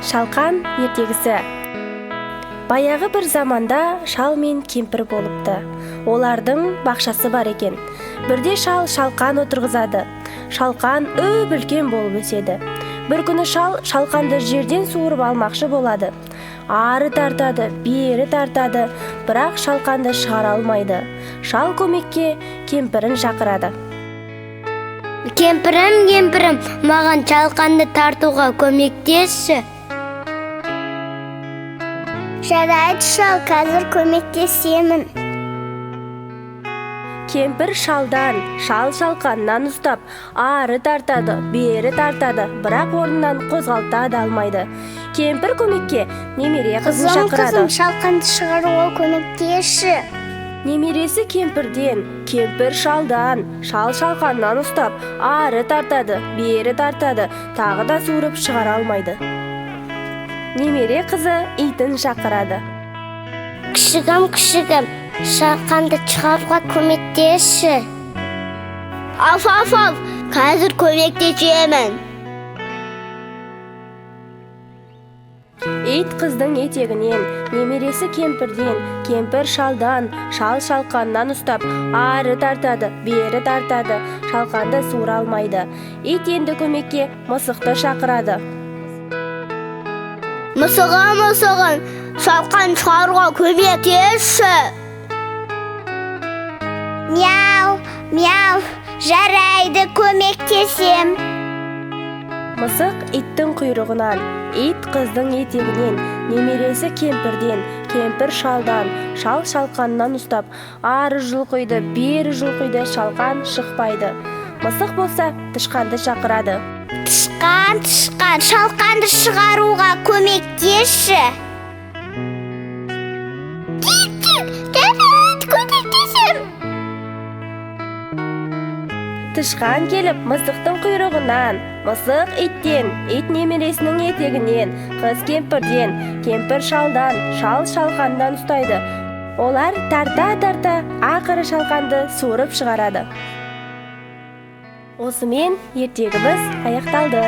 Шалқан ертегісі. Баяғы бір заманда шал мен кемпір болыпты. Олардың бақшасы бар екен. Бірде шал шалқан отырғызады. Шалқан үлкен болып өседі. Бір күні шал шалқанды жерден суырып алмақшы болады. Ары тартады, бері тартады, бірақ шалқанды шығара алмайды. Шал көмекке кемпірін шақырады. Кемпірім, маған шалқанды тартуға көмектесші. Жарайды, шал, қазір көмектесемін. Кемпір шалдан, шал шалқаннан ұстап, ары тартады, бері тартады, бірақ орнынан қозғалта алмайды. Кемпір көмекке немере қызын шақырады. Қызым, шалқанды шығаруға көмектесші. Немересі кемпірден, кемпір шалдан, шал шалқаннан ұстап, ары тартады, бері тартады, тағы да суырып шығара алмайды. Немере қызы итін шақырады. Күшігім, шалқанды шығаруға көмектесші. Аф, қазір көмектесемін. Ит қыздың етегінен, немересі кемпірден, кемпір шалдан, шал шалқаннан ұстап, ары тартады, бері тартады, шалқанды суыра алмайды. Ит енді көмекке мысықты шақырады. Мысығым, шалқан шығаруға көмектесші. Мяу, жарайды, көмектесем. Мысық иттің құйрығынан, ит қыздың етегінен, немересі кемпірден, кемпір шалдан, шал шалқаннан ұстап, ары жұлқиды, бері жұлқиды, шалқан шықпайды. Мысық болса тышқанды шақырады. Тышқан, шалқанды шығаруға көмектесші. Көмектесем. Тышқан келіп мысықтың құйрығынан, мысық иттен, ит немересінің етегінен, қыз кемпірден, кемпір шалдан, шал шалқандан ұстайды. Олар тарта, ақыры шалқанды суырып шығарады. Осымен ертегіміз аяқталды.